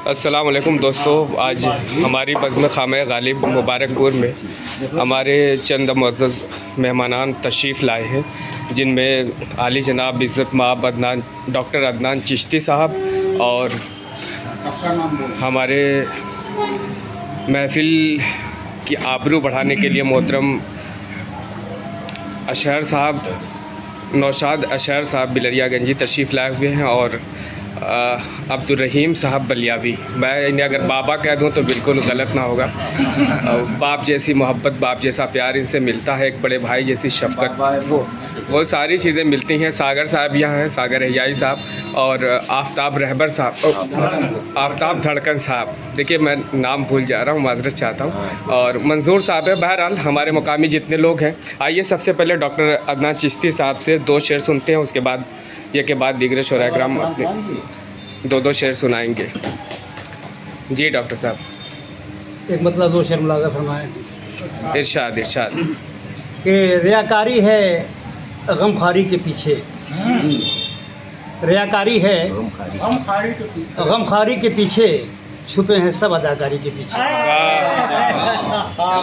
अस्सलाम वालेकुम दोस्तों, आज हमारी बज़्म ख़ामे ग़ालिब मुबारकपुर में हमारे चंद मुअज़्ज़ज़ मेहमानान तशरीफ़ लाए हैं, जिनमें आली जनाब इज़्ज़त माब अदनान डॉक्टर अदनान चिश्ती साहब और हमारे महफ़िल की आबरू बढ़ाने के लिए मोहतरम अशहर साहब, नौशाद अशहर साहब बिलरियागंजी तशरीफ़ लाए हुए हैं और अब्दुर्रहीम साहब बलियावी। मैं इन्हें अगर बाबा कह दूं तो बिल्कुल गलत ना होगा। बाप जैसी मोहब्बत, बाप जैसा प्यार इनसे मिलता है, एक बड़े भाई जैसी शफ़क़त, वो सारी चीज़ें मिलती हैं। सागर साहब यहाँ हैं, सागर हयाई साहब और आफ्ताब रहबर साहब, आफ्ताब धड़कन साहब, देखिए मैं नाम भूल जा रहा हूँ, माज़रत चाहता हूँ, और मंजूर साहब है। बहरहाल हमारे मुकामी जितने लोग हैं, आइए सबसे पहले डॉक्टर अदनान चिश्ती साहब से 2 शेर सुनते हैं, उसके बाद ये के बाद दीगर शोरा कराम अपने 2 शेर सुनाएंगे। जी डॉक्टर साहब, एक मतलब 2 शेर मुलाज़ा फरमाएं। इरशाद इरशाद। कि रियाकारी है गमखारी के पीछे, रियाकारी है गमखारी के पीछे, छुपे हैं सब अदाकारी के पीछे,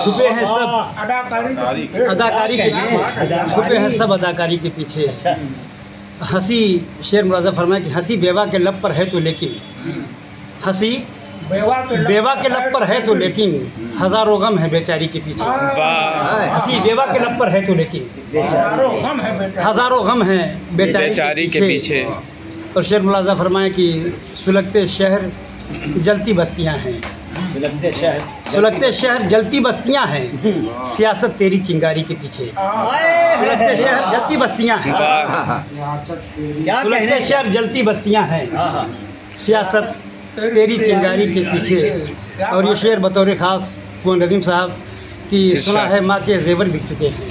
छुपे हैं सब अदाकारी के पीछे, छुपे हैं सब अदाकारी के पीछे। हंसी शेर मुलाज़ा फरमाए कि हंसी बेवा के लब पर है तो लेकिन, हंसी बेवा के लब पर है तो लेकिन, हज़ारों गम है बेचारी के पीछे। हंसी बेवा के लब पर है तो लेकिन, हज़ारों गम है बेचारी के पीछे। और शेर मुलाज़ा फरमाए कि सुलगते शहर जलती बस्तियां हैं, सुलगते शहर जलती बस्तियां हैं, सियासत तेरी चिंगारी के पीछे। सुलगते शहर जलती बस्तियां हैं, सुलगते शहर जलती बस्तियां हैं, सियासत तेरी चिंगारी के पीछे। और ये शेर बतौर ख़ास कुंवर नदीम साहब कि सुना है माँ के जेवर बिक चुके हैं,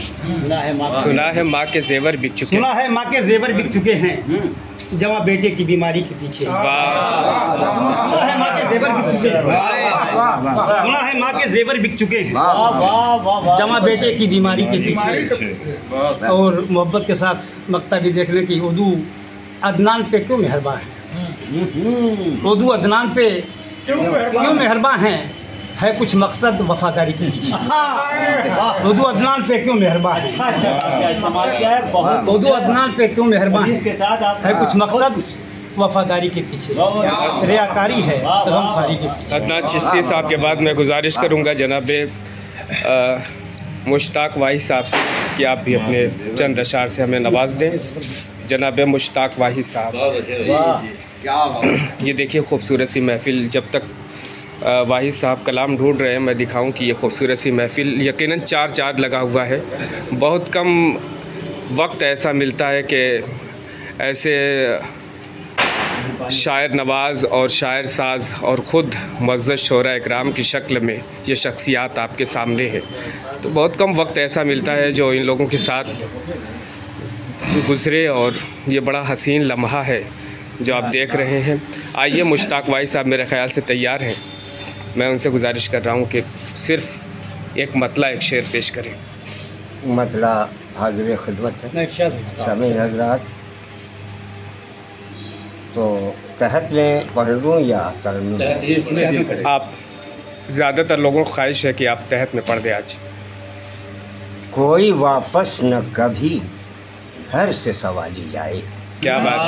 सुना है माँ के जेवर बिक चुके हैं, सुना है माँ के जेवर बिक चुके हैं, जमा बेटे की बीमारी के पीछे। सुना है माँ के जेवर बिक चुके हैं, सुना है माँ के जेवर बिक चुके हैं, जमा बेटे की बीमारी के पीछे। और मोहब्बत के साथ मक्ता भी देख लें कि उर्दू अदनान पे क्यों मेहरबान है, उर्दू अदनान पे क्यों मेहरबान है कुछ मकसद वफादारी के पीछे। उर्दू अदनान पे क्यों मेहरबान है, उर्दू अदनान पे क्यों मेहरबान है कुछ मकसद वफादारी के पीछे, रियाकारी है गमखारी के पीछे। अदनान चिश्ती साहब के बाद मैं गुजारिश करूँगा जनाब मुश्ताक वाहिद साहब से कि आप भी अपने चंद अशार से हमें नवाज दें। जनाब मुश्ताक वाहिद साहब, ये देखिए खूबसूरत सी महफ़िल। जब तक वाहिद साहब कलाम ढूंढ रहे हैं, मैं दिखाऊं कि ये खूबसूरत सी महफ़िल यकीनन 4 चाँद लगा हुआ है। बहुत कम वक्त ऐसा मिलता है कि ऐसे शायर नवाज़ और शायर साज और ख़ुद मुअज़्ज़ज़ शोरा इकराम की शक्ल में ये शख्सियात आपके सामने है। तो बहुत कम वक्त ऐसा मिलता है जो इन लोगों के साथ गुज़रे, और ये बड़ा हसीन लम्हा है जो आप देख रहे हैं। आइए मुश्ताक वाहिद साहब मेरे ख़्याल से तैयार हैं, मैं उनसे गुजारिश कर रहा हूँ कि सिर्फ एक मतला, एक शेर पेश करें। मतला हाज़िर खिदमत है सभी हज़रात। तो तहत में पढ़ लूँ या तरन्नुम? आप, ज़्यादातर लोगों को ख्वाहिश है कि आप तहत में पढ़ दें आज। कोई वापस न कभी घर से सवाली जाए, क्या बात है,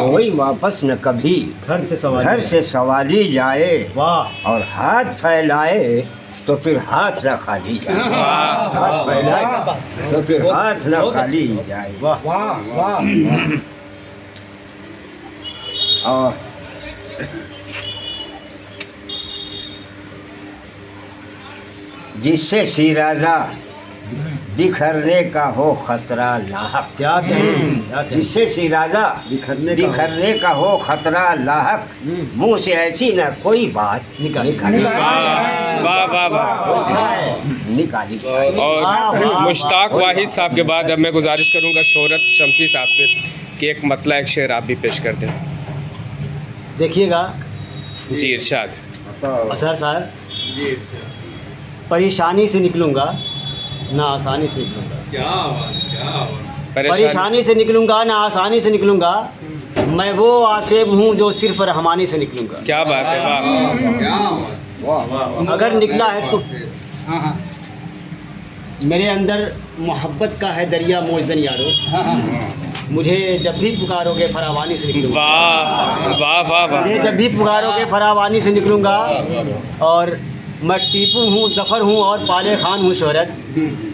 कोई वापस न कभी घर से सवाली जाए, और हाथ फैलाए तो फिर हाथ न खाली जाए, हाथ फैलाए तो फिर हाथ न खाली जाए। और जिससे शिराजा बिखरने का हो खतरा लाहक, क्या कहें, जिससे शिराजा बिखरने का हो खतरा लाहक, मुंह से ऐसी न कोई बात निकाली निकाली। और मुश्ताक वाहिद साहब के बाद अब मैं गुजारिश करूंगा शोहरत शमसी साहब से कि एक मतला, एक शेर आप भी पेश कर दें। देखिएगा जी इरशाद। असर साहब, परेशानी से निकलूँगा ना आसानी से निकलूँगा, परेशानी से निकलूँगा ना आसानी से निकलूँगा, मैं वो आसेब हूँ जो सिर्फ रहमानी से निकलूंगा। क्या बात है, वाह। अगर निकला है तो मेरे अंदर मोहब्बत का है दरिया मोजन यारो, मुझे जब भी पुकारोगे फरावानी से निकलूंगा। वाह वाह वाह वाह। मुझे जब भी पुकारोगे फरावानी से निकलूंगा। और मैं टीपू हूँ, जफ़र हूँ और पाले खान हूँ शोहरत,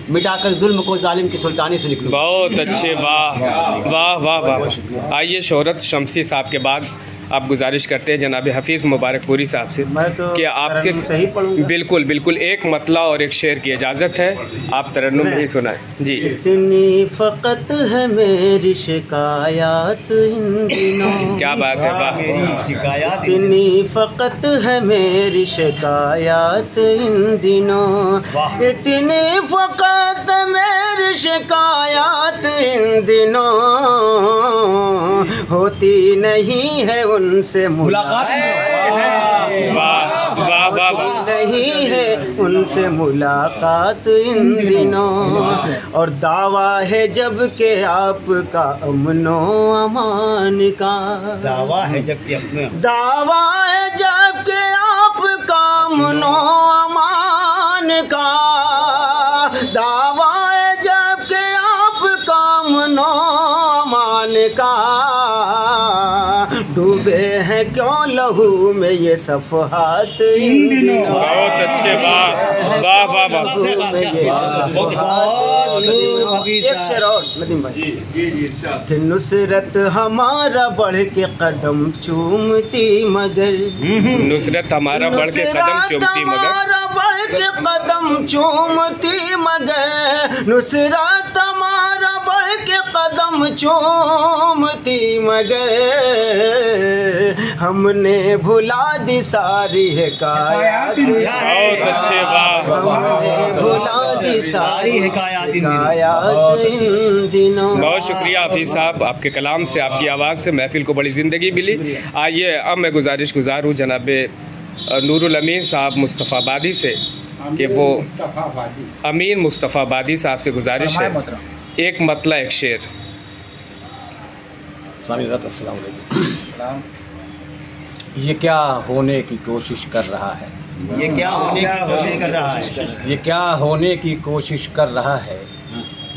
मिटाकर जुल्म को जालिम की सुल्तानी से निकलूंगा। बहुत अच्छे, वाह वाह वाह वाह। आइए शोहरत शमसी साहब के बाद आप गुजारिश करते हैं जनाब हफीज़ मुबारकपुरी साहब से कि आप सिर्फ सही पढ़ूंगा। बिल्कुल बिल्कुल एक मतला और एक शेर की इजाज़त है, आप तरन्नुम ही सुनाएं जी। इतनी फ़कत है मेरी शिकायत इन दिनों। क्या बात है, वाह। इतनी फ़कत है मेरी शिकायत इन दिनों, इतनी फ़कत मेरी शिकायत इन दिनों, होती नहीं है उनसे मुलाकात, वाह वाह वाह। नहीं है उनसे मुलाकात इन दिनों। और दावा है जब के आपका अमनो अमान का, दावा है जब के दावा है जब के आपका अमनो अमान का, दावा है जब के आपका अमनो अमान का, डूबे हैं क्यों लहू में ये सफ़हात इन दिनों। बहुत अच्छे, वाह वाह वाह वाह। एक शेर और नदीम भाई कि नुसरत हमारा बढ़ के कदम चूमती मगर, नुसरत हमारा बढ़ के कदम चूमती मगर, बढ़ के कदम चूमती मगर, नुसरत हमारा बढ़ के कदम चूमती मगर, हमने भुला दी सारी हिकायत। बहुत अच्छे, वाह। हमने भुला दी सारी हिकायत इन दिनों। बहुत शुक्रिया हाफिज़ साहब, आपके कलाम से, आपकी आवाज़ से महफिल को बड़ी ज़िंदगी मिली। आइए अब मैं गुज़ार हूँ जनाब नूरुल अमीन साहब मुस्तफ़ाबादी से कि वो अमीन मुस्तफ़ाबादी साहब से गुजारिश है एक मतला एक शेर। ये क्या होने की कोशिश कर रहा है, ये क्या होने की कोशिश कर रहा है, ये क्या होने की कोशिश कर रहा है,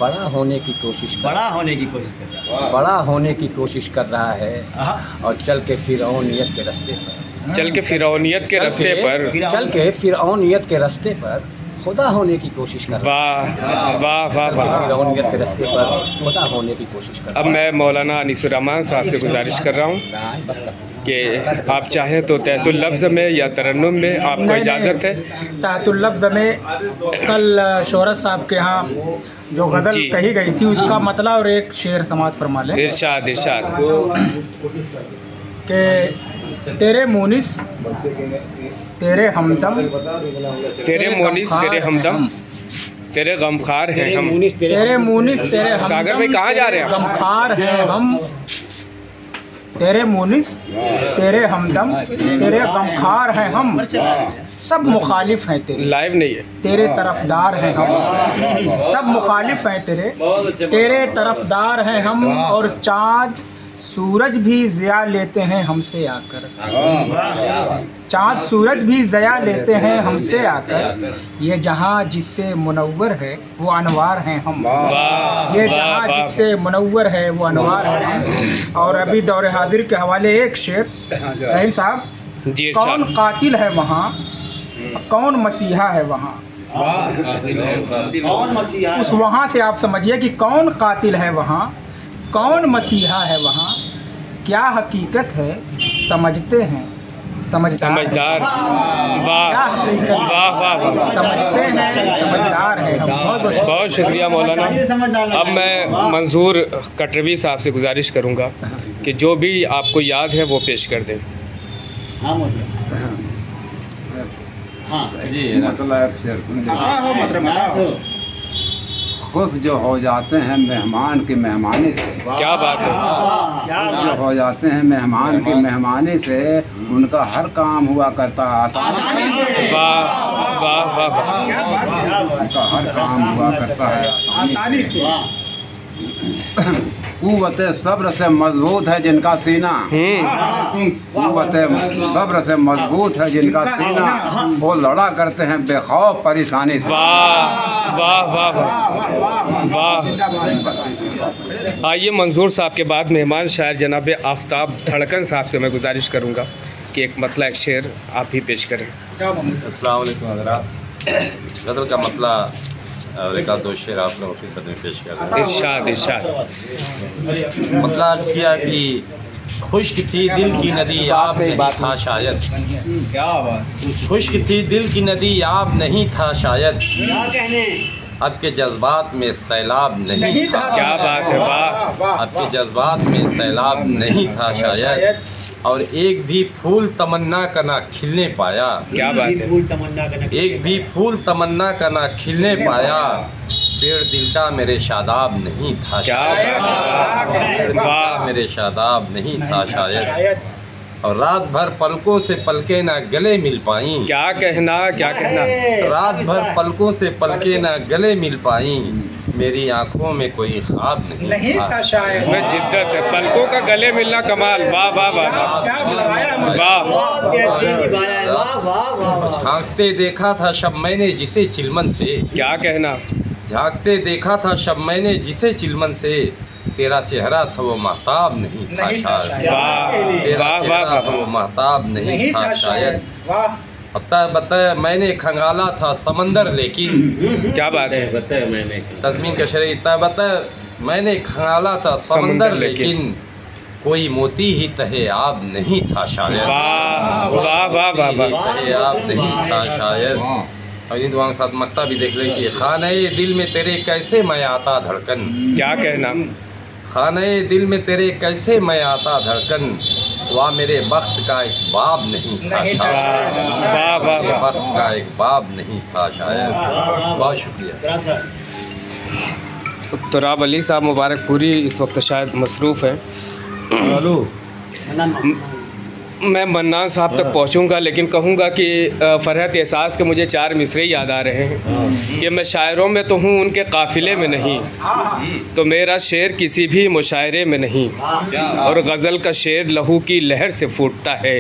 बड़ा होने की कोशिश कर, बड़ा होने की कोशिश कर रहा है, बड़ा होने की कोशिश कर रहा है। और चल के फिरौनियत के रास्ते पर, चल के फिरौनियत के रास्ते पर, चल के फिरौनियत के रास्ते पर खुदा होने की कोशिश कर रहा है। वाह वाह वाह वाह। फिरौनियत के रास्ते पर खुदा होने की कोशिश कर रहा अब मैं मौलाना अनीसुर रहमान साहब से गुजारिश कर रहा हूँ कि आप चाहें तो तहतुल लफ्ज़ में या तरन्नुम में आपको इजाज़त है। तहतुल लफ्ज़ में कल शोहरत साहब के यहाँ जो गज़ल कही गई थी उसका मतला और एक शेर समात फरमा लें। इरशाद इरशाद। कि तेरे मुनिस तेरे हमदम, तेरे मोनिस तेरे हमदम, तेरे गमखार हैं हम, तेरे मुनिस तेरे हमदम, सागर भाई कहाँ जा रहे हैं? गमखार हैं हम, तेरे मुनिस तेरे हमदम, तेरे गमखार हैं हम, सब मुखालिफ हैं तेरे, लाइव नहीं है, तेरे तरफदार हैं हम, सब मुखालिफ हैं तेरे, तेरे तरफदार हैं हम। और चाँद सूरज भी ज़िया लेते हैं हमसे आकर, चाँद सूरज भी ज़िया लेते हैं हमसे आकर, ये जहाँ जिससे मुनव्वर है वो अनवार हैं हम, ये जहाँ जिससे मुनव्वर है वो अनवार हैं हम। और अभी दौर हाजिर के हवाले एक शेर रहीम साहब, कौन कातिल है वहाँ, कौन मसीहा है वहाँ, उस वहाँ से आप समझिए कि कौन कातिल है वहाँ, कौन मसीहा है वहाँ, क्या हकीकत है समझते हैं समझदार, वाह वाह वाह, समझते हैं समझदार हैं हम। बहुत शुक्रिया मौलाना। अब मैं मंजूर कटरवी साहब से गुजारिश करूँगा कि जो भी आपको याद है वो पेश कर दें। खुश जो हो जाते हैं मेहमान की मेहमानी से, क्या बात है, जो हो जाते हैं मेहमान की मेहमानी से, उनका हर काम हुआ करता है आसानी से, वाह वाह वाह वाह, उनका हर काम हुआ करता है आसानी से। कुव्वत सब्र से मजबूत है जिनका सीना, कुव्वत सब्र से मजबूत है जिनका सीना, वो लड़ा करते हैं बेखौफ परेशानी से। वाह वाह वाह वाह। आइए मंजूर साहब के बाद मेहमान शायर जनाब आफ्ताब धड़कन साहब से मैं गुजारिश करूंगा कि एक मतला एक शेर आप ही पेश करें। अस्सलाम वालेकुम हज़रात। गज़ल का मतला और एक आध दो शेर आप लोगों की खिदमत में पेश कर रहे हैं। इरशाद इरशाद। मतला अर्ज किया कि खुश्क थी दिल की नदी आब नहीं था शायद, खुश्क थी दिल की नदी आब नहीं था शायद, अब के जज्बात में सैलाब नहीं था। क्या बात है, वाह। अब के जज्बात में सैलाब नहीं था शायद, और एक भी फूल तमन्ना का ना खिलने पाया। क्या बात है, एक भी फूल तमन्ना का ना खिलने पाया, पेड़ दिलटा मेरे शादाब नहीं था। क्या वाह, मेरे शादाब नहीं था शायद, और रात भर पलकों से पलके ना गले मिल पाई। क्या कहना, क्या कहना। रात भर पलकों से पलके ना गले मिल पाई, मेरी आंखों में कोई ख्वाब नहीं था शायद। इसमें जिद्दत है, पलकों का गले मिलना कमाल। वाह वाह वाह वाह। झांकते देखा था शब मैंने जिसे चिलमन से, क्या कहना। झांकते देखा था शब मैंने जिसे चिलमन से, तेरा चेहरा था वो महताब नहीं था शायद। तेरा चेहरा था वो महताब नहीं था शायद, बता मैंने खंगाला था समंदर लेकिन। क्या बात है, तज़मीन का शरीर बता मैंने खंगाला था समंदर लेकिन, कोई मोती ही तहे आब नहीं था शायद। वाह वाह वाह वाह वाह। तहे आब नहीं था शायद। और इन दुआओं के साथ मक्ता भी देख ले कि खाने दिल में तेरे कैसे मैं आता धड़कन। क्या कहना। खाने दिल में तेरे कैसे मैं आता धड़कन, वाह मेरे वक्त का एक बाब नहीं था शायद। वाह वाह वाह। वक्त का एक बाब नहीं था शायद। बहुत शुक्रिया। तुराब अली साहब मुबारकपुरी इस वक्त शायद मसरूफ़ है। मैं मन्नान साहब तक पहुंचूंगा, लेकिन कहूंगा कि फरहत एहसास के मुझे 4 मिसरे याद आ रहे हैं कि मैं शायरों में तो हूं उनके काफ़िले में नहीं, तो मेरा शेर किसी भी मुशायरे में नहीं, और गज़ल का शेर लहू की लहर से फूटता है,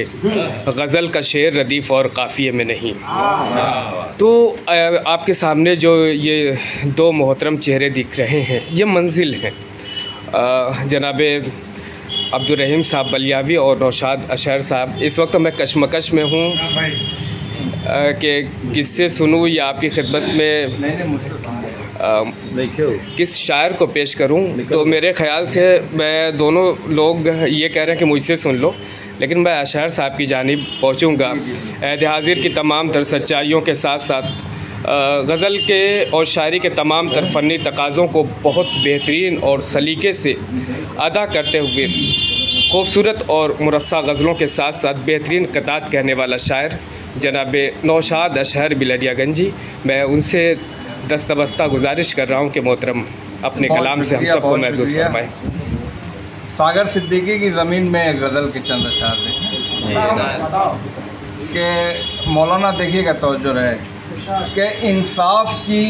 गज़ल का शेर रदीफ़ और काफ़िए में नहीं। तो आपके सामने जो ये 2 मोहतरम चेहरे दिख रहे हैं, ये मंजिल हैं जनाब अब्दुर्रहीम साहब बलियावी और नौशाद अशहर साहब। इस वक्त मैं कशमकश में हूँ कि किससे सुनूँ या आपकी खिदमत में किस शायर को पेश करूँ। तो मेरे ख़्याल से मैं दोनों लोग ये कह रहे हैं कि मुझसे सुन लो, लेकिन मैं अशहर साहब की जानिब पहुँचूँगा। अहद हाज़िर की तमाम तर सच्चाइयों के साथ साथ गज़ल के और शायरी के तमाम तर फ़नी तकाज़ों को बहुत बेहतरीन और सलीके से अदा करते हुए खूबसूरत और मुरस्सा गज़लों के साथ साथ बेहतरीन क़तात कहने वाला शायर जनाब नौशाद अशहर बिलरियागंजी, मैं उनसे दस्तबस्ता गुजारिश कर रहा हूँ कि मोहतरम अपने कलाम से हम सबको महसूस फरमाएँ। सागर सिद्दीकी की ज़मीन में गज़ल के चंद अशार के मौलाना देखिएगा तवज्जो रहे कि इंसाफ की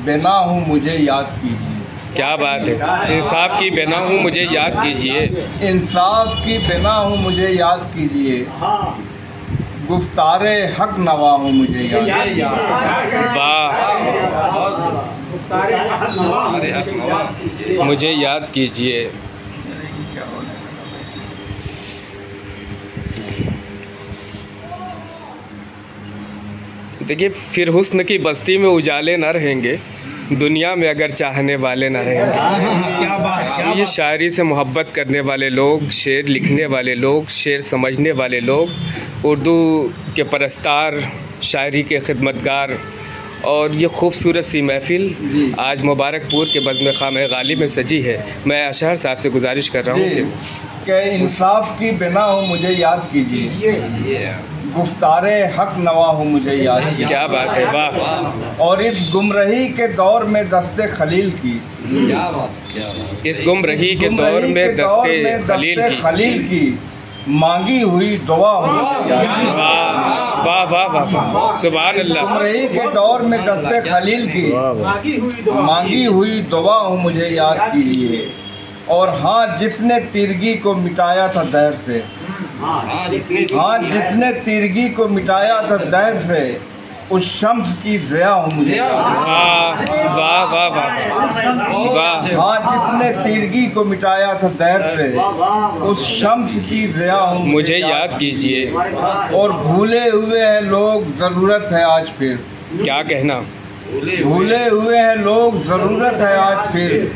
बिना हूँ मुझे याद कीजिए। क्या बात है, इंसाफ की बिना हूँ मुझे याद कीजिए। इंसाफ की बिना हूँ मुझे याद कीजिए, गुफ्तारे हक नवा हूँ मुझे याद कीजिए। वाह, मुझे याद कीजिए। देखिए, फिर हुस्न की बस्ती में उजाले न रहेंगे, दुनिया में अगर चाहने वाले न रहेंगे। तो ये शायरी से मोहब्बत करने वाले लोग, शेर लिखने वाले लोग, शेर समझने वाले लोग, उर्दू के परस्तार, शायरी के खिदमतगार, और ये खूबसूरत सी महफ़िल आज मुबारकपुर के बज़्म ख़ाम गालिब में सजी है। मैं अशहर साहब से गुजारिश कर रहा हूँ कि इंसाफ की बिना हो मुझे याद कीजिए, गुफ्तारे हक नवा हो मुझे याद कीजिए। क्या बात है, वाह। और इस गुमरही के दौर में दस्ते खलील की, इस गुमरही के दौर में दस्ते खलील की मांगी हुई दुआ हो। वाह वाह वाह वाह वाह, सुभान अल्लाह। गुमराही के दौर में दस्ते खलील की मांगी हुई दुआ हूँ मुझे याद कीजिए। और हाँ जिसने तिरगी को मिटाया था दहर से, हाँ जिसने तिरगी को मिटाया था दहर से, उस शम्स की ज़िया हूँ मुझे। वाह वाह वाह वाह, हाँ जिसने तिरगी को मिटाया था दहर से, उस शम्स की ज़िया हूँ मुझे याद कीजिए। और भूले हुए हैं लोग, ज़रूरत है आज फिर। क्या कहना? भूले हुए हैं लोग, ज़रूरत है आज फिर।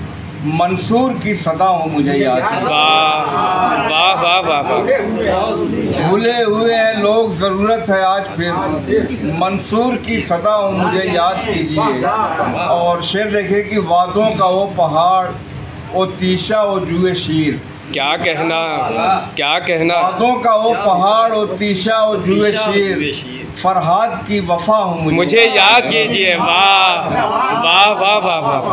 मंसूर की सदा हूँ मुझे याद। वाह वाह वाह वाह वाह, भूले हुए हैं लोग, ज़रूरत है आज फिर। मंसूर की सदा हूँ मुझे याद कीजिए। और शेर देखे कि वादों का वो पहाड़, वो तीशा, वो जुए शीर। क्या कहना? क्या कहना? वादों का वो पहाड़, वो तीशा, वो जुए शीर। फरहाद की वफा हूँ मुझे याद कीजिए। वाह वाह वाह वाह वाह,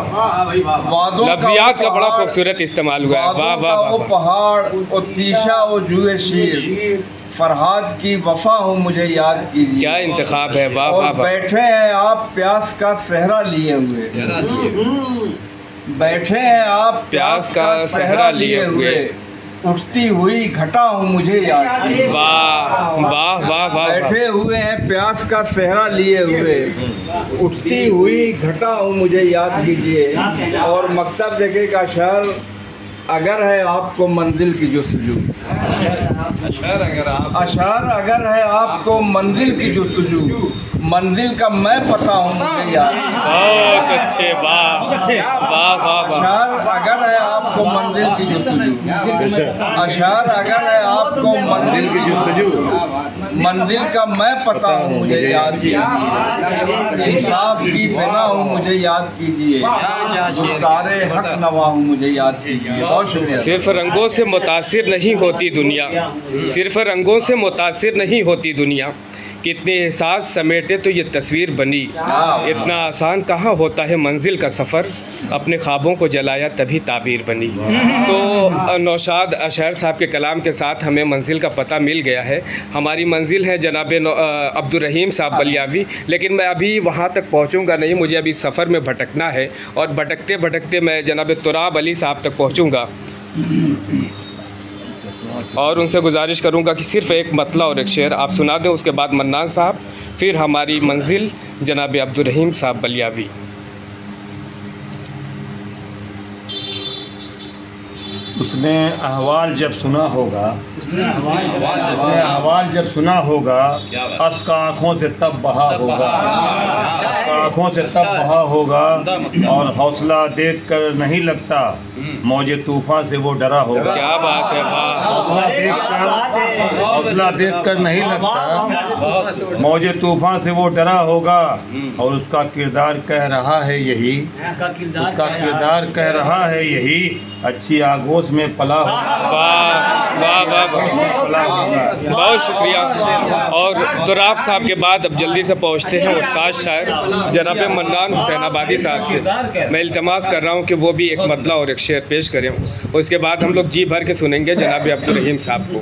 वादों लफ्ज़ियात का बड़ा खूबसूरत इस्तेमाल हुआ है। वाह वाह वो वाह, पहाड़, वो तीशा, वो जुए शीर। फरहाद की वफा हूँ मुझे याद कीजिए। क्या इंतखाब है। वाह वाह और वाह, बैठे हैं आप प्यास का सहरा लिए हुए। बैठे हैं आप प्यास का सहरा लिए हुए। उठती हुई घटा हूँ मुझे याद कीजिए। वाह वाह वाह वाह, बैठे हुए हैं प्यास का सहरा लिए हुए। उठती हुई घटा हूँ मुझे याद कीजिए। और मकतब देखे का शहर, अगर है आपको मंजिल की जुस्तजू, अशार अगर है आपको मंजिल की जुस्तजू, मंजिल का मैं पता हूँ मुझे याद। बहुत अच्छे। वाह वाह वाह वाह, अशार अगर है आपको मंजिल की जुस्तजू, अशार अगर है आपको मंजिल की जुस्तजू, मंजिल का मैं पता हूँ मुझे याद कीजिए। इंसाफ की बिना हूँ मुझे याद कीजिए। गुस्तारे हक नवा हूँ मुझे याद कीजिए। बहुत शुक्रिया। सिर्फ रंगों से मुतासिर नहीं होती दुनिया, सिर्फ रंगों से मुतासिर नहीं होती दुनिया। कितने एहसास समेटे तो ये तस्वीर बनी। इतना आसान कहाँ होता है मंजिल का सफ़र, अपने ख्वाबों को जलाया तभी ताबीर बनी। तो नौशाद अशहर साहब के कलाम के साथ हमें मंजिल का पता मिल गया है। हमारी मंजिल है जनाब अब्दुर्रहीम साहब बलियावी, लेकिन मैं अभी वहाँ तक पहुँचूँगा नहीं, मुझे अभी सफ़र में भटकना है। और भटकते भटकते मैं जनाब तुराब अली साहब तक पहुँचूँगा और उनसे गुजारिश करूंगा कि सिर्फ़ एक मतला और एक शेर आप सुना दें। उसके बाद मन्नान साहब, फिर हमारी मंजिल जनाब अब्दुर्रहीम साहब बलियावी। उसने अहवाल जब सुना होगा, उसने अहवाल जब सुना होगा, अश्क आँखों से तब बहा होगा, अश्क आँखों से तब बहा होगा। और हौसला देख कर नहीं लगता, मौजे तूफान से वो डरा होगा। क्या बात है। हौसला देख कर नहीं लगता, मौजे तूफान से वो डरा होगा। और उसका किरदार कह रहा है यही, उसका किरदार कह रहा है यही, अच्छी आगोश में पला होगा। वाह वाह वाह, बहुत शुक्रिया। और तुराब साहब के बाद अब जल्दी से पहुंचते हैं उस्ताद शायर जनाब मन्नान हुसैनाबादी साहब से। मैं इल्तमास कर रहा हूं कि वो भी एक मतला और एक शेर पेश करें। उसके बाद हम लोग जी भर के सुनेंगे जनाब अब्दुर्रहीम साहब को।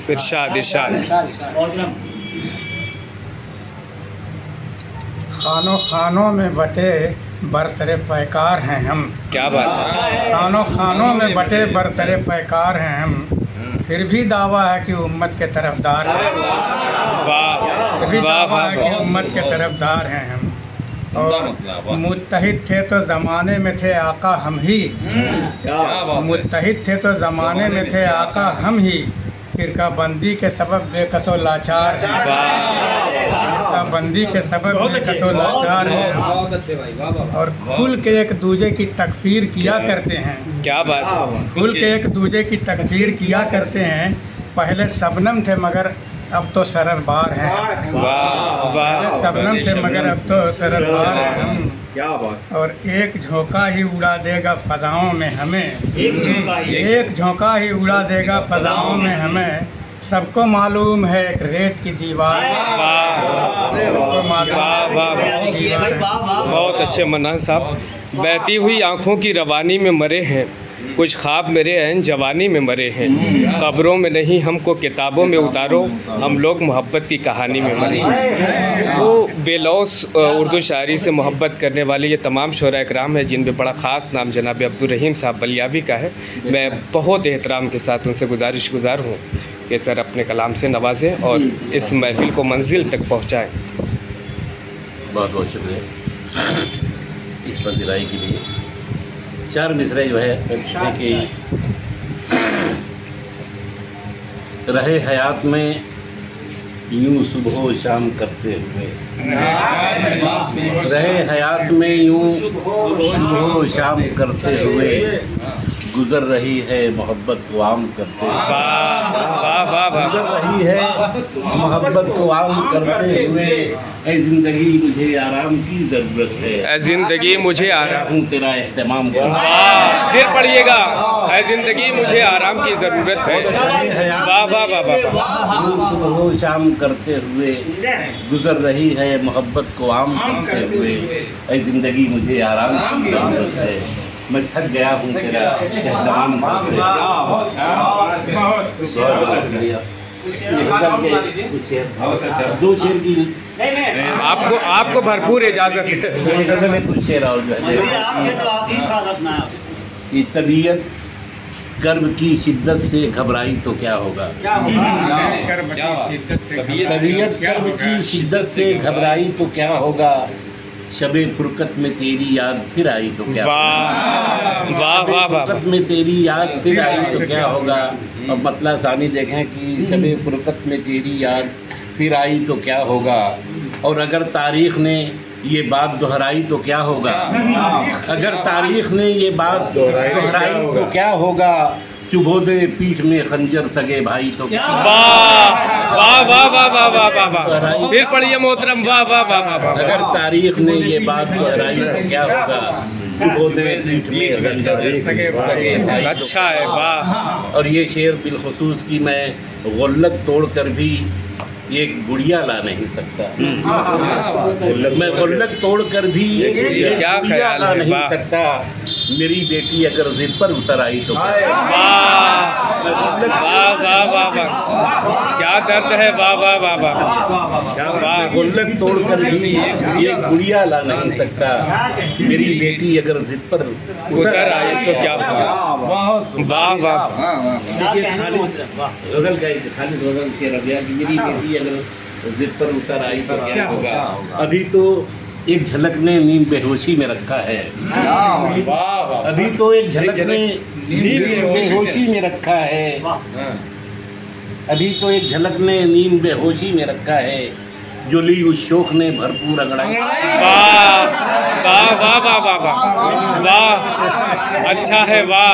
इरशाद इरशाद। खानों खानों में बटे बरसरे पैकार हैं हम। क्या बात है। खानों खानों में बटे बरसरे पैकार हैं हम, फिर भी दावा है कि उम्मत के तरफदार हैं। वाह फिर भी वाह दावा है कि वाह, उम्मत के तरफदार हैं हम। और मुत्तहिद थे तो ज़माने में थे आका हम ही, मुत्तहिद थे तो ज़माने में थे आका हम ही, फिरका बंदी के सबब बेकसो लाचार है। फिरका बंदी के सबब बेकसो लाचार है। और खुल के एक दूजे की तकफीर किया करते हैं। क्या बात है। खुल के एक दूजे की तकफीर किया करते हैं। पहले शबनम थे मगर अब तो सररबार हैं। वाह वाह, शबनम थे मगर अब तो सररबार हैं हम। क्या बात। और एक झोंका ही उड़ा देगा फजाओं में हमें, एक झोंका ही उड़ा देगा फजाओं में हमें, सबको मालूम है एक रेत की दीवार। वाह वाह वाह, बहुत अच्छे मन्नान साहब। बहती हुई आँखों की रवानी में मरे हैं, कुछ ख्वाब मेरे ऐन जवानी में मरे हैं, कब्रों में नहीं हमको किताबों में उतारो, हम लोग मोहब्बत की कहानी में मरे हैं। तो बेलौस उर्दू शायरी से मोहब्बत करने वाले ये तमाम शोरा इकराम है, जिनमें बड़ा ख़ास नाम जनाब अब्दुल रहीम साहब बलियावी का है। मैं बहुत एहतराम के साथ उनसे गुजारिश हूँ कि सर अपने कलाम से नवाजें और इस महफिल को मंजिल तक पहुँचाएँ। बहुत बहुत शुक्रिया इस पर दिलाई के लिए। 4 मिसरे जो है कि रहे हयात में यूं सुबह शाम करते हुए, रहे हयात में यूं सुबह शाम करते हुए, गुजर रही है मोहब्बत को आम करते हुए, गुजर रही है मोहब्बत को आम करते हुए, ऐ जिंदगी मुझे आराम की जरूरत है, ऐ जिंदगी मुझे आराम हूँ तेरा एहतमाम कर। फिर पढ़िएगा, ऐ जिंदगी मुझे आराम की जरूरत है। वाह वाह वाह वाह। सुबह शाम करते हुए, गुजर रही है मोहब्बत को आम करते हुए, ऐ जिंदगी मुझे आराम की जरूरत है, मैं थक गया हूँ तेरा एहतराम करते। दो शेर की आपको भरपूर इजाजत है। गजल में कुछ शेर और कि तबीयत कर्ब की शिद्दत से घबराई तो क्या होगा, तबीयत कर्ब की शिद्दत से घबराई तो क्या होगा, शबे फुरकत में तेरी याद फिर आई तो क्या, वाह वाह वाह, फुरकत में तेरी याद फिर आई तो क्या होगा। अब मतलब सानी देखें कि शबे फुरकत में तेरी याद फिर आई तो क्या होगा, और अगर तारीख ने ये बात दोहराई तो क्या होगा, अगर तारीख ने ये बात दोहराई तो क्या होगा, चुभो दे पीठ में खंजर सगे भाई तो क्या। वाह वाह वाह वाह वाह वाह वाह, फिर पढ़िए मोहतरम। वाह वाह वाह वाह वाह, अगर तारीख ने ये बात दोहराई तो क्या होगा, चुभो दे पीठ में खंजर सगे भाई। अच्छा है, वाह। और ये शेर बिलखुसूस की मैं गुल्लक तोड़ कर भी एक गुड़िया ला नहीं सकता, मैं गुल्लक तोड़ कर भी एक गुड़िया ला नहीं सकता, मेरी बेटी अगर जिद पर उतर आई तो वाह वाह वाह वाह, क्या दर्द है। वाह वाह वाह वाह वाह, गुल्लक तोड़ कर भी एक गुड़िया ला नहीं सकता, मेरी बेटी अगर जिद पर उतर आई तो क्या। वाह वाह, खालिस गजल का खालिस गजल शेर अभिया की मेरी बेटी अगर जिद पर उतर आई तो क्या होगा। अभी तो एक झलक ने नींद बेहोशी में रखा है, अभी तो एक झलक ने नींद बेहोशी में रखा है, अभी तो एक झलक ने नींद बेहोशी में रखा है, जो ली उस शोक ने भरपूर अंगड़ाई। वाह वाह वाह वाह वाह वाह वाह, अच्छा है। वाह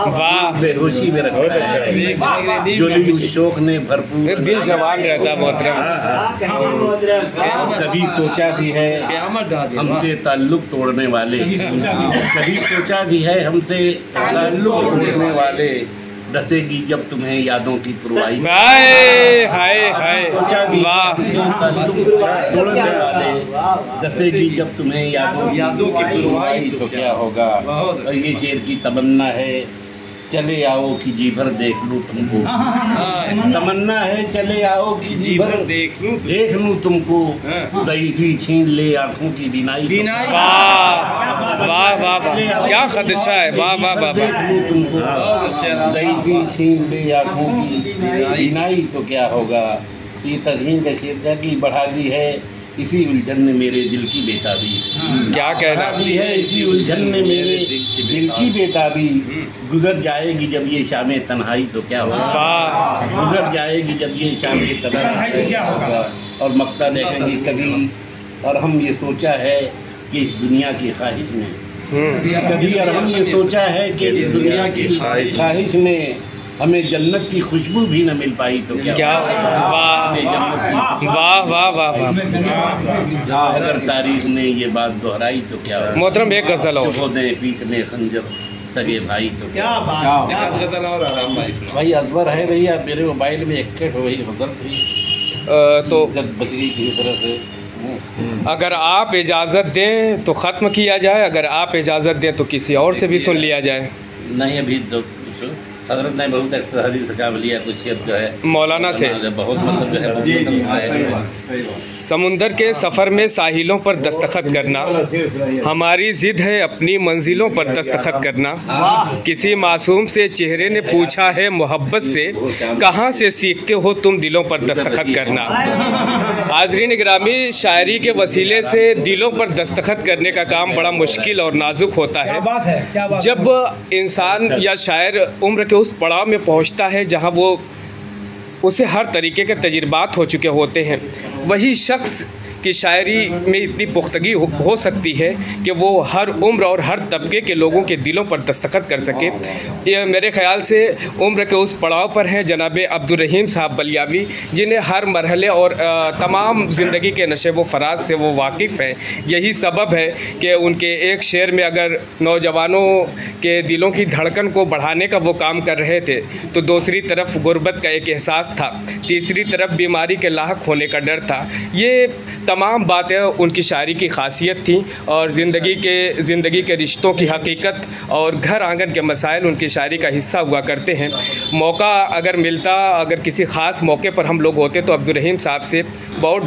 वाह, बेहोशी में रखा है, जो ली उस शोक ने भरपूर। दिल जवान रहता मोहतरम। कभी सोचा भी है हमसे ताल्लुक तोड़ने वाले, कभी सोचा भी है हमसे ताल्लुक तोड़ने वाले, डसेगी जब तुम्हें यादों की पुरवाई। हाय हाय हाय, वाह, तोड़ने वाले, डसेगी जब तुम्हें यादों की पुरवाई तो क्या होगा। और ये शेर की तमन्ना है, चले आओ कि जी भर देख लूं तुमको, तमन्ना है चले आओ कि जी भर देख लूं तुमको, ज़ईफ़ी छीन ले आँखों की बीनाई। वाह वाह वाह, क्या खदशा है। वाह वाह वाह, देख लूं तुमको, ज़ईफ़ी छीन ले आँखों की बीनाई तो क्या होगा। ये तज़मीन का शेर था कि बढ़ा दी है इसी उलझन ने मेरे दिल की बेताबी, क्या कहना दी है इसी उलझन ने मेरे दिल की बेताबी, गुजर जाएगी जब ये शामें तन्हाई तो क्या होगा, गुजर जाएगी जब ये शामें तन्हाई तो क्या होगा। और मक्ता देखेंगे कभी, और हम ये सोचा है कि इस दुनिया की ख्वाहिश में, कभी और हम ये सोचा है कि इस दुनिया की ख्वाहिश में हमें जन्नत की खुशबू भी न मिल पाई तो क्या। वाह वाह वाह वाह, अगर तारीख ने ये बात दोहराई तो क्या। मोहतरम एक गजल हो, पीठ में खंजर सगे भाई तो क्या बात भाई अकबर है भैया, मेरे मोबाइल में एक्ट हो गई गजल थी तो जब बच गई किसी तरह से। अगर आप इजाज़त दें तो ख़त्म किया जाए, अगर आप इजाज़त दें तो किसी और से भी सुन लिया जाए। नहीं अभी तो हजरत ने बहुत हदीस का लिया कुछ अब जो है मौलाना से बहुत मतलब जो है समुंदर के सफ़र में साहिलों पर दस्तखत करना, हमारी ज़िद है अपनी मंजिलों पर दस्तखत करना। किसी मासूम से चेहरे ने पूछा है मोहब्बत से, कहाँ से सीखते हो तुम दिलों पर दस्तखत करना। हाज़रीन गिरामी, शायरी के वसीले से दिलों पर दस्तखत करने का काम बड़ा मुश्किल और नाजुक होता है। जब इंसान या शायर उम्र के उस पड़ाव में पहुंचता है जहां वो उसे हर तरीके के तजुर्बात हो चुके होते हैं, वही शख्स की शायरी में इतनी पुख्तगी हो सकती है कि वो हर उम्र और हर तबके के लोगों के दिलों पर दस्तखत कर सके। ये मेरे ख़्याल से उम्र के उस पड़ाव पर हैं जनाब अब्दुल रहीम साहब बलियावी, जिन्हें हर मरहले और तमाम ज़िंदगी के नशे व फराज से वो वाकिफ़ हैं। यही सबब है कि उनके एक शेर में अगर नौजवानों के दिलों की धड़कन को बढ़ाने का वो काम कर रहे थे, तो दूसरी तरफ गुर्बत का एक एहसास था, तीसरी तरफ बीमारी के लाहक होने का डर था। ये तमाम बातें उनकी शायरी की खासियत थी और ज़िंदगी के रिश्तों की हकीकत और घर आंगन के मसाइल उनकी शायरी का हिस्सा हुआ करते हैं। मौका अगर मिलता, अगर किसी ख़ास मौके पर हम लोग होते तो अब्दुल रहीम साहब से बहुत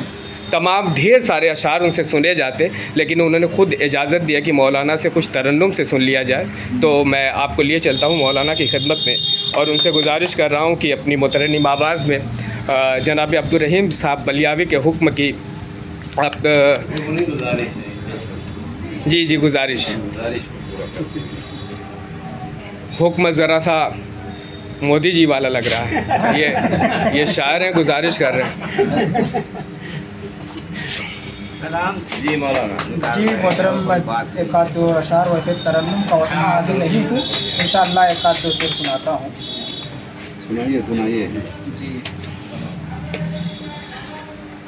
तमाम ढेर सारे अशार उनसे सुने जाते, लेकिन उन्होंने ख़ुद इजाज़त दिया कि मौलाना से कुछ तरन्नुम से सुन लिया जाए। तो मैं आपको लिए चलता हूँ मौलाना की खिदमत में और उनसे गुजारिश कर रहा हूँ कि अपनी मुतरन्निम आवाज़ में जनाब अब्दुल रहीम साहब बलियावी के हुक्म की आप जी गुजारिश हुक्म ज़रा सा मोदी जी वाला लग रहा है। ये शायर हैं, गुजारिश कर रहे हैं। जी मौलाना जी मोहतरम, एक आध दो अशार वैसे तरन्नुम का उतना आगे नहीं हूँ, इंशाअल्लाह एक आध दो शेर सुनाता हूँ। सुनाइए जी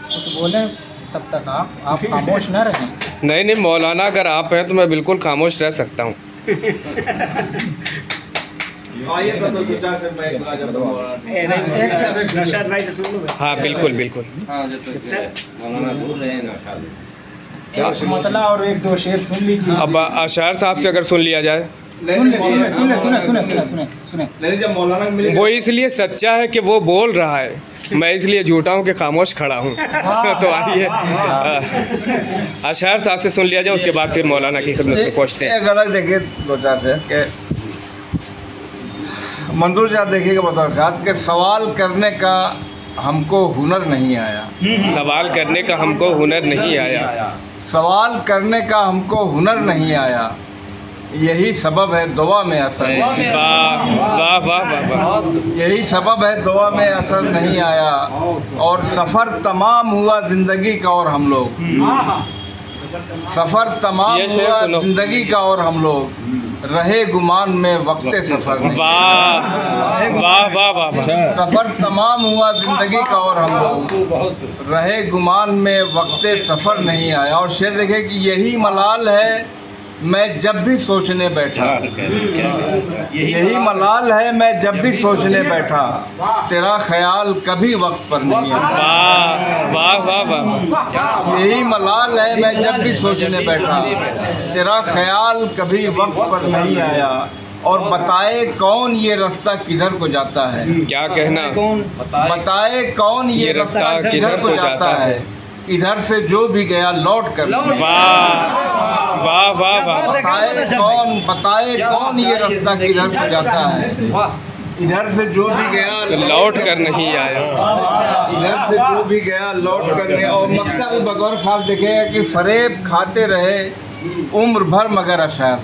कुछ बोले तब तक आप खामोश न रहें। नहीं मौलाना, अगर आप हैं तो मैं बिल्कुल खामोश रह सकता हूँ। हाँ बिल्कुल मतलब और एक दो शेर सुन लीजिए। अब अशार साहब से अगर सुन लिया जाए, सुने जब मौलाना मिले, वो इसलिए सच्चा है कि वो बोल रहा है, मैं इसलिए झूठा हूँ कि खामोश खड़ा हूँ। तो आइए अशार साहब से सुन लिया जाए, उसके बाद फिर मौलाना की खिदमत में पहुँचते हैं। एक अलग देखिए दो चार से कि मंजूर साहब देखिएगा बतौर खास के सवाल करने का हमको हुनर नहीं आया, सवाल करने का हमको हुनर नहीं आया, सवाल करने का हमको हुनर नहीं आया, यही सबब है दुआ में असर। वाह वाह वाह वाह, यही सबब है दुआ में असर नहीं आया, और सफ़र तमाम हुआ ज़िंदगी का और हम लोग, सफ़र तमाम हुआ ज़िंदगी का और हम लोग रहे गुमान में वक्ते सफ़र नहीं। वाह वाह वाह वाह, सफ़र तमाम हुआ ज़िंदगी का और हम लोग रहे गुमान में वक्ते सफ़र नहीं आया। और शेर देखे कि यही मलाल है मैं जब भी सोचने बैठा, यही मलाल है मैं जब भी सोचने बैठा, तेरा ख्याल कभी वक्त पर नहीं आया। वाह वाह वाह, यही मलाल है मैं जब भी सोचने बैठा, तेरा ख्याल कभी वक्त पर नहीं आया। और बताए कौन ये रास्ता किधर को जाता है, क्या कहना, बताए कौन ये रास्ता किधर को जाता है, इधर से जो भी गया लौट कर। वाह वाह वाह वाह, बताए कौन ये रास्ता किधर को जाता है, इधर से जो भी गया लौट कर नहीं आया, इधर से जो भी गया लौट कर नहीं। और मक्का भी बगौर खास देखेगा कि फरेब खाते रहे उम्र भर मगर अशार,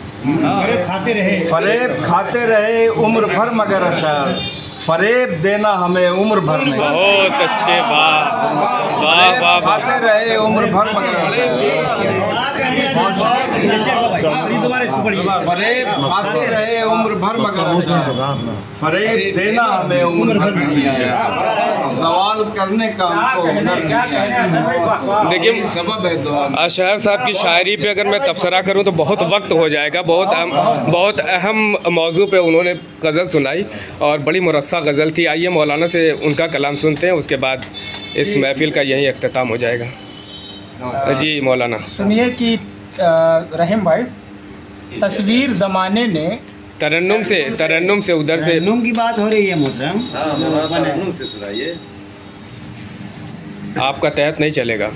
फरेब खाते रहे उम्र भर मगर अशार, फरेब देना हमें उम्र भर नहीं। बहुत अच्छे, वाह वाह वाह, खाते रहे उम्र भर मगर फरेब खाते रहे उम्र भर मगर फरेब देना हमें उम्र भर नहीं आया। सवाल करने का हमको हुनर नहीं। देखिए सबब है दुआ। अशहर साहब की शायरी पे अगर मैं तबसरा करूं तो बहुत वक्त हो जाएगा। बहुत अहम मौजू पे उन्होंने गज़ल सुनाई और बड़ी मुरस्सा गज़ल थी। आइए मौलाना से उनका कलाम सुनते हैं, उसके बाद इस महफिल का यहीं अख्ताम हो जाएगा। जी मौलाना। सुनिए कि रहीम भाई, तस्वीर ज़माने ने तरन्नुम से उधर से तरन्नुम की बात हो रही है मोहतरम। तरन्नुम से सुनाइए। आपका तहत नहीं चलेगा।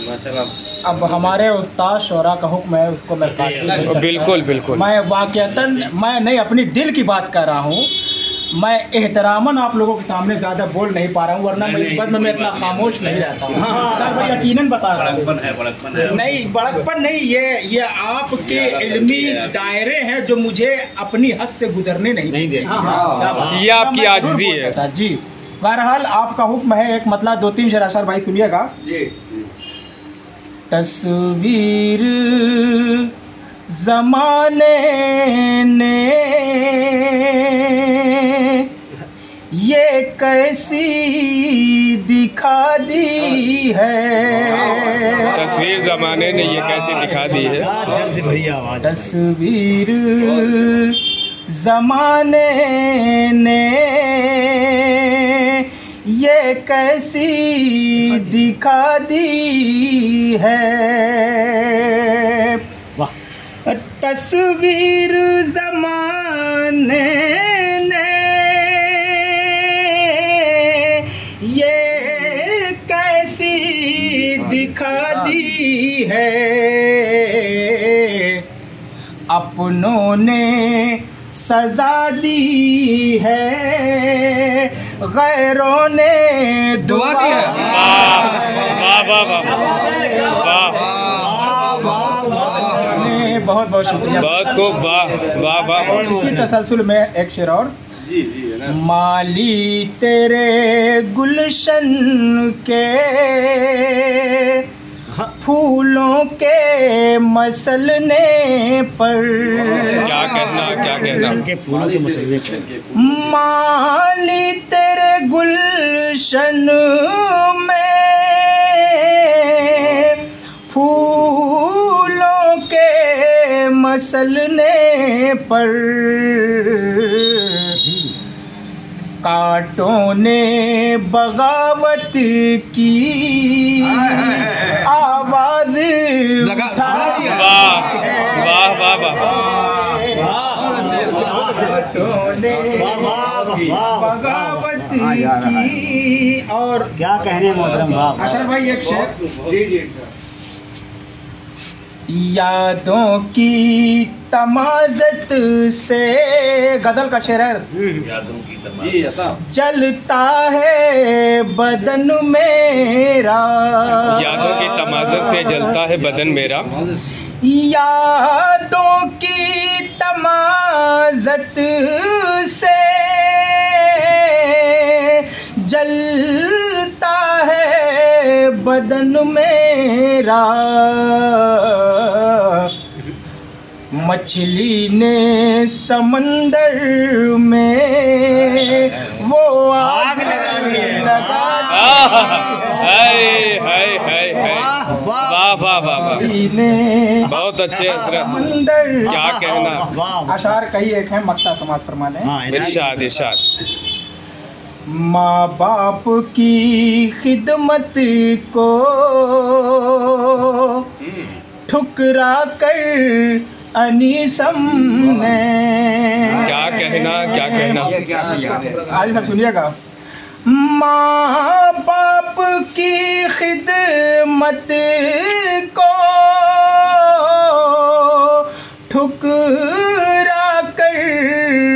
माशाल्लाह। अब हमारे उस्ताद शोरा का हुक्म है, उसको मैं काट नहीं सकता। बिल्कुल बिल्कुल। मैं वाक़तन मैं नहीं अपनी दिल की बात कर रहा हूँ। मैं एहतरामन आप लोगों के सामने ज़्यादा बोल नहीं पा रहा हूँ, वरना मैं इस बात में मैं इतना खामोश नहीं रहता हूँ। मैं यकीनन बता रहा हूँ। नहीं बड़कपन नहीं, ये आपके इल्मी दायरे हैं जो मुझे अपनी हद से गुजरने नहीं दे। ये आपकी आजिज़ी है जी। बहरहाल आपका हुक्म है, एक मतलब 2-3 शेर अशर भाई सुनिएगा। तस्वीर ज़माने ने ये कैसी दिखा दी है। तस्वीर ज़माने ने ये कैसी दिखा दी है। तस्वीर ज़माने ने ये कैसी दिखा दी है। तस्वीर ज़माने ने ये कैसी दिखा दी है। अपनों ने सजा दी है, गैरों ने दुआ दी है। बहुत बहुत शुक्रिया। बहुत खूब। वाह वाह वाह। इसी तसलसल में एक शेर और। माली तेरे गुलशन के फूलों के मसलने पर। क्या कहना के फूलों के मसले पर। माली तेरे गुलशन में फूलों के मसलने पर कांटों ने बगावत की आवाज उठा दी है। वाह वाह वाह बगावत की। और क्या कहने मोहतरम बाप। अशर भाई एक शेर। यादों की तमाज़त से, गजल का शेर है। यादों की तमाज़त जलता है बदन मेरा। यादों की तमाज़त से जलता है बदन मेरा। यादों की तमाज़त से जलता है बदन मेरा। मछली ने समंदर में वो आग लगा वाह वाह वाह। बहुत अच्छे समंदर। क्या कहना। अशार कई एक है, मक्ता समाज फरमाने। इरशाद इरशाद। माँ बाप की खिदमत को ठुकरा कर अनीसम ने। क्या कहना। आगे सब सुनिएगा। माँ बाप की खिदमत को ठुकरा कर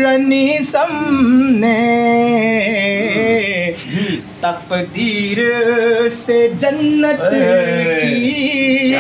अनीसम ने तकदीर से जन्नत की